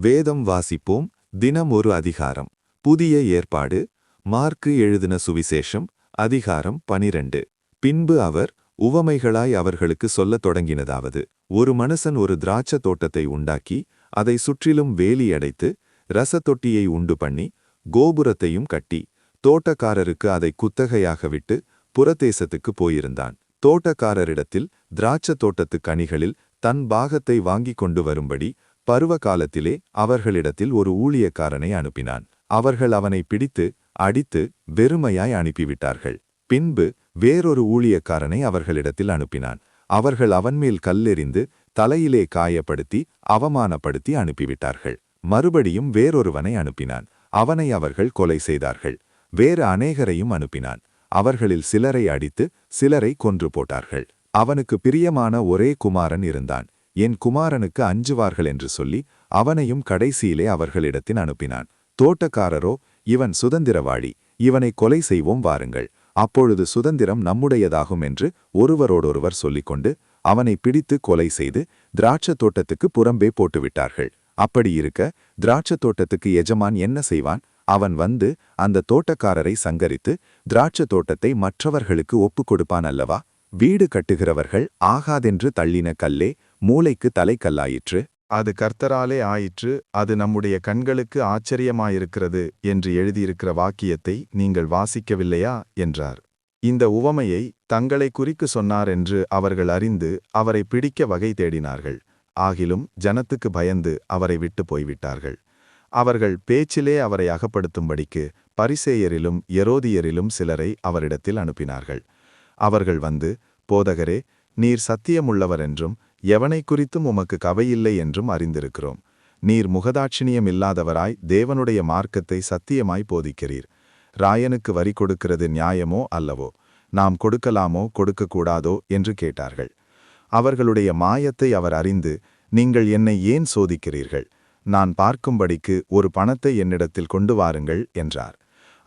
வேதம் வாசிப்போம். தினம் ஒரு அதிகாரம். புதிய ஏற்பாடு. மார்க்கு எழுதின சுவிசேஷம் அதிகாரம் 12. பின்பு அவர் உவமைகளாய் அவர்களுக்கு சொல்லத் தொடங்கினதாவது: ஒரு மனுஷன் ஒரு திராட்சை தோட்டத்தை உண்டாக்கி அதை சுற்றிலும் வேலி அடைத்து ரசத்தொட்டியை உண்டு பண்ணி கோபுரத்தையும் கட்டி தோட்டக்காரருக்கு அதை குத்தகையாக விட்டு புறதேசத்துக்கு போயிருந்தான். தோட்டக்காரரிடத்தில் திராட்சை தோட்டத்து கனிகளில் தன் பாகத்தை வாங்கிக் கொண்டு வரும்படி பருவ காலத்திலே அவர்களிடத்தில் ஒரு ஊழியக்காரனை அனுப்பினான். அவர்கள் அவனை பிடித்து அடித்து வெறுமையாய் அனுப்பிவிட்டார்கள். பின்பு வேறொரு ஊழியக்காரனை அவர்களிடத்தில் அனுப்பினான். அவர்கள் அவன்மேல் கல்லெறிந்து தலையிலே காயப்படுத்தி அவமானப்படுத்தி அனுப்பிவிட்டார்கள். மறுபடியும் வேறொருவனை அனுப்பினான். அவனை அவர்கள் கொலை செய்தார்கள். வேறு அநேகரையும் அனுப்பினான். அவர்களில் சிலரை அடித்து சிலரை கொன்று போட்டார்கள். அவனுக்கு பிரியமான ஒரே குமாரன் இருந்தான். என் குமாரனுக்கு அஞ்சுவார்கள் என்று சொல்லி அவனையும் கடைசியிலே அவர்களிடத்தில் அனுப்பினான். தோட்டக்காரரோ, இவன் சுதந்திரவாளி, இவனை கொலை செய்வோம் வாருங்கள், அப்பொழுது சுதந்திரம் நம்முடையதாகும் என்று ஒருவரோடொருவர் சொல்லிக்கொண்டு அவனை பிடித்து கொலை செய்து திராட்சை தோட்டத்துக்கு புறம்பே போட்டுவிட்டார்கள். அப்படி இருக்க திராட்சை தோட்டத்துக்கு எஜமான் என்ன செய்வான்? அவன் வந்து அந்த தோட்டக்காரரை சங்கரித்து திராட்சை தோட்டத்தை மற்றவர்களுக்கு ஒப்புக் கொடுப்பான் அல்லவா? வீடு கட்டுகிறவர்கள் ஆகாதென்று தள்ளின கல்லே மூளைக்கு தலைக்கல்லாயிற்று. அது கர்த்தராலே ஆயிற்று. அது நம்முடைய கண்களுக்கு ஆச்சரியமாயிருக்கிறது என்று எழுதியிருக்கிற வாக்கியத்தை நீங்கள் வாசிக்கவில்லையா என்றார். இந்த உவமையை தங்களை குறிக்கு சொன்னார் என்று அவர்கள் அறிந்து அவரை பிடிக்க வகை தேடினார்கள். ஆகிலும் ஜனத்துக்கு பயந்து அவரை விட்டு போய்விட்டார்கள். அவர்கள் பேச்சிலே அவரை அகப்படுத்தும்படிக்கு பரிசேயரிலும் எரோதியரிலும் சிலரை அவரிடத்தில் அனுப்பினார்கள். அவர்கள் வந்து, போதகரே, நீர் சத்தியமுள்ளவர் என்றும் எவனை குறித்தும் உமக்கு கவையில்லை என்றும் அறிந்திருக்கிறோம். நீர் முகதாட்சிணியம் இல்லாதவராய் தேவனுடைய மார்க்கத்தை சத்தியமாய் போதிக்கிறீர். ராயனுக்கு வரி கொடுக்கிறது நியாயமோ அல்லவோ? நாம் கொடுக்கலாமோ கொடுக்கக்கூடாதோ என்று கேட்டார்கள். அவர்களுடைய மாயத்தை அவர் அறிந்து, நீங்கள் என்னை ஏன் சோதிக்கிறீர்கள்? நான் பார்க்கும்படிக்கு ஒரு பணத்தை என்னிடத்தில் கொண்டு வாருங்கள் என்றார்.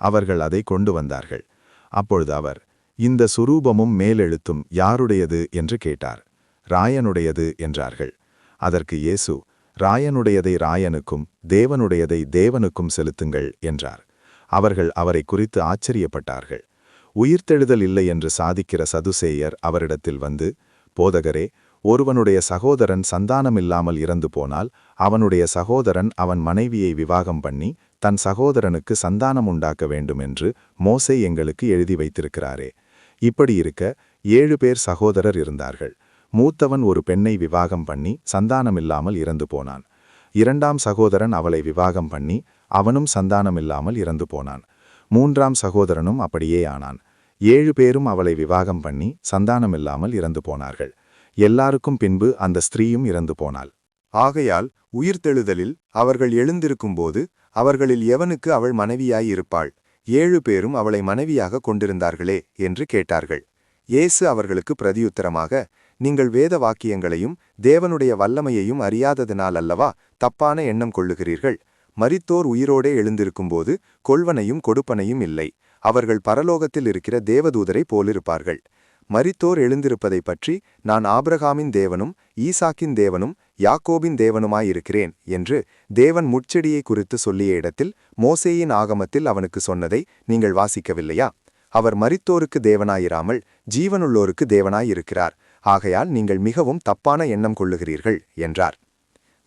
அவர்கள் அதை கொண்டு வந்தார்கள். அப்பொழுது அவர், இந்த சுரூபமும் மேலெழுத்தும் யாருடையது என்று கேட்டார். ராயனுடையது என்றார்கள். அதற்கு இயேசு, ராயனுடையதை ராயனுக்கும் தேவனுடையதை தேவனுக்கும் செலுத்துங்கள் என்றார். அவர்கள் அவரை குறித்து ஆச்சரியப்பட்டார்கள். உயிர்த்தெழுதல் இல்லை என்று சாதிக்கிற சதுசேயர் அவரிடத்தில் வந்து, போதகரே, ஒருவனுடைய சகோதரன் சந்தானமில்லாமல் இறந்து போனால் அவனுடைய சகோதரன் அவன் மனைவியை விவாகம் பண்ணி தன் சகோதரனுக்கு சந்தானம் உண்டாக்க வேண்டும் என்று மோசே எங்களுக்கு எழுதி வைத்திருக்கிறாரே. இப்படி இருக்க 7 பேர் சகோதரர் இருந்தார்கள். மூத்தவன் ஒரு பெண்ணை விவாகம் பண்ணி சந்தானமில்லாமல் இறந்து போனான். 2ஆம் சகோதரன் அவளை விவாகம் பண்ணி அவனும் சந்தானமில்லாமல் இறந்து போனான். 3ஆம் சகோதரனும் அப்படியே ஆனான். 7 பேரும் அவளை விவாகம் பண்ணி சந்தானமில்லாமல் இறந்து போனார்கள். எல்லாருக்கும் பின்பு அந்த ஸ்திரீயும் இறந்து போனாள். ஆகையால் உயிர்த்தெழுதலில் அவர்கள் எழுந்திருக்கும்போது அவர்களில் எவனுக்கு அவள் மனைவியாயிருப்பாள்? 7 பேரும் அவளை மனைவியாக கொண்டிருந்தார்களே என்று கேட்டார்கள். இயேசு அவர்களுக்கு பிரதியுத்தரமாக, நீங்கள் வேத வாக்கியங்களையும் தேவனுடைய வல்லமையையும் அறியாததினால் அல்லவா தப்பான எண்ணம் கொள்ளுகிறீர்கள். மரித்தோர் உயிரோடே எழுந்திருக்கும்போது கொள்வனையும் கொடுப்பனையும் இல்லை. அவர்கள் பரலோகத்தில் இருக்கிற தேவதூதரை போலிருப்பார்கள். மரித்தோர் எழுந்திருப்பதை பற்றி, நான் ஆபிரகாமின் தேவனும் ஈசாக்கின் தேவனும் யாக்கோபின் தேவனுமாயிருக்கிறேன் என்று தேவன் முட்செடியை குறித்து சொல்லிய இடத்தில் மோசேயின் ஆகமத்தில் அவனுக்கு சொன்னதை நீங்கள் வாசிக்கவில்லையா? அவர் மரித்தோருக்கு தேவனாயிராமல் ஜீவனுள்ளோருக்கு தேவனாயிருக்கிறார். ஆகையால் நீங்கள் மிகவும் தப்பான எண்ணம் கொள்ளுகிறீர்கள் என்றார்.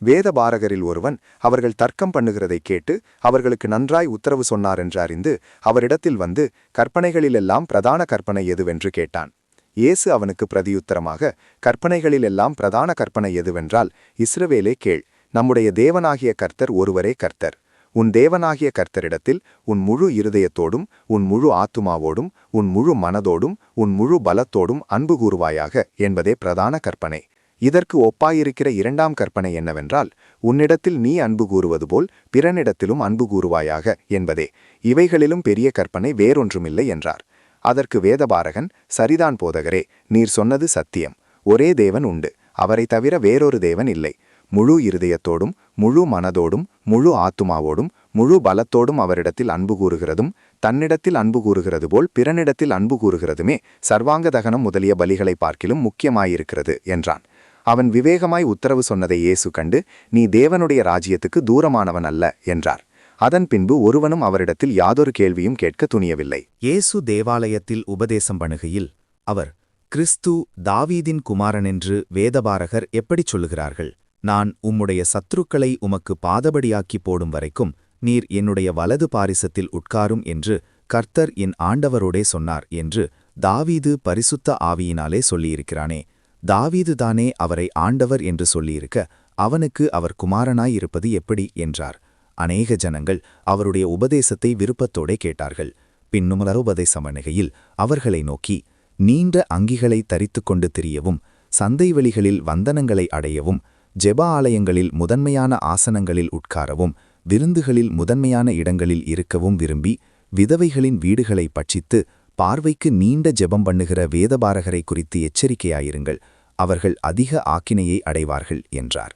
வேதபாரகரில் ஒருவன் அவர்கள் தர்க்கம் பண்ணுகிறதை கேட்டு அவர்களுக்கு நன்றாய் உத்தரவு சொன்னாரென்று அறிந்து அவரிடத்தில் வந்து, கற்பனைகளிலெல்லாம் பிரதான கற்பனை எதுவென்று கேட்டான். இயேசு அவனுக்கு பிரதியுத்தரமாக, கற்பனைகளிலெல்லாம் பிரதான கற்பனை எதுவென்றால், இஸ்ரவேலே கேள், நம்முடைய தேவனாகிய கர்த்தர் ஒருவரே கர்த்தர். உன் தேவனாகிய கர்த்தரிடத்தில் உன் முழு இருதயத்தோடும் உன் முழு ஆத்துமாவோடும் உன் முழு மனதோடும் உன் முழு பலத்தோடும் அன்பு கூறுவாயாக என்பதே பிரதான கற்பனை. இதற்கு ஒப்பாயிருக்கிற 2ஆம் கற்பனை என்னவென்றால், உன்னிடத்தில் நீ அன்பு கூறுவது போல் பிறனிடத்திலும் அன்பு கூறுவாயாக என்பதே. இவைகளிலும் பெரிய கற்பனை வேறொன்றுமில்லை என்றார். அதற்கு வேதபாரகன், சரிதான் போதகரே, நீர் சொன்னது சத்தியம். ஒரே தேவன் உண்டு, அவரை தவிர வேறொரு தேவன் இல்லை. முழு இருதயத்தோடும் முழு மனதோடும் முழு ஆத்துமாவோடும் முழு பலத்தோடும் அவரிடத்தில் அன்பு கூறுகிறதும் தன்னிடத்தில் அன்பு கூறுகிறது போல் பிறனிடத்தில் அன்பு கூறுகிறதுமே சர்வாங்க தகனம் முதலிய பலிகளை பார்க்கிலும் முக்கியமாயிருக்கிறது என்றான். அவன் விவேகமாய் உத்தரவு சொன்னதை இயேசு கண்டு, நீ தேவனுடைய ராஜ்யத்துக்கு தூரமானவன் அல்ல என்றார். அதன் பின்பு ஒருவனும் அவரிடத்தில் யாதொரு கேள்வியும் கேட்க துணியவில்லை. இயேசு தேவாலயத்தில் உபதேசம் பண்ணுகையில் அவர், கிறிஸ்து தாவீதின் குமாரனென்று வேதபாரகர் எப்படிச் சொல்லுகிறார்கள்? நான் உம்முடைய சத்துருக்களை உமக்கு பாதபடியாக்கி போடும் வரைக்கும் நீர் என்னுடைய வலது பாரிசத்தில் உட்காரும் என்று கர்த்தர் என் ஆண்டவரோடே சொன்னார் என்று தாவீது பரிசுத்த ஆவியினாலே சொல்லியிருக்கிறானே. தாவீதுதானே அவரை ஆண்டவர் என்று சொல்லியிருக்க, அவனுக்கு அவர் குமாரனாயிருப்பது எப்படி என்றார். அநேக ஜனங்கள் அவருடைய உபதேசத்தை விருப்பத்தோடே கேட்டார்கள். பின்னும் உபதேசம் பண்ணுகையில் அவர்களை நோக்கி, நீண்ட அங்கிகளை தரித்துக்கொண்டு திரியவும், சந்தைவெளிகளில் வந்தனங்களை அடையவும், ஜெப ஆலயங்களில் முதன்மையான ஆசனங்களில் உட்காரவும், விருந்துகளில் முதன்மையான இடங்களில் இருக்கவும் விரும்பி, விதவைகளின் வீடுகளை பட்சித்து, பார்வைக்கு நீண்ட ஜெபம் பண்ணுகிற வேதபாரகரை குறித்து எச்சரிக்கையாயிருங்கள், அவர்கள் அதிக ஆக்கினையை அடைவார்கள் என்றார்.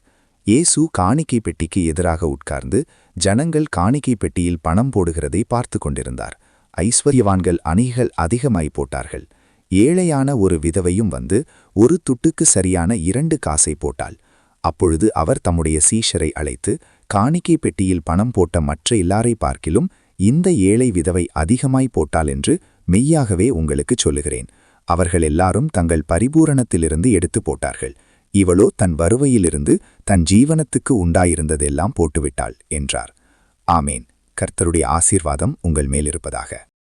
இயேசு காணிக்கை பெட்டிக்கு எதிராக உட்கார்ந்து ஜனங்கள் காணிக்கை பெட்டியில் பணம் போடுகிறதை பார்த்து கொண்டிருந்தார். ஐஸ்வர்யவான்கள் அணிகள் அதிகமாய் போட்டார்கள். ஏழையான ஒரு விதவையும் வந்து ஒரு துட்டுக்கு சரியான 2 காசை போட்டாள். அப்பொழுது அவர் தம்முடைய சீஷரை அழைத்து, காணிக்கை பெட்டியில் பணம் போட்ட மற்ற எல்லாரை பார்க்கிலும் இந்த ஏழை விதவை அதிகமாய் போட்டாள் என்று மெய்யாகவே உங்களுக்குச் சொல்லுகிறேன். அவர்கள் எல்லாரும் தங்கள் பரிபூரணத்திலிருந்து எடுத்து போட்டார்கள். இவளோ தன் வருவையிலிருந்து தன் ஜீவனத்துக்கு உண்டாயிருந்ததெல்லாம் போட்டுவிட்டாள் என்றார். ஆமேன். கர்த்தருடைய ஆசீர்வாதம் உங்கள் மேலிருப்பதாக.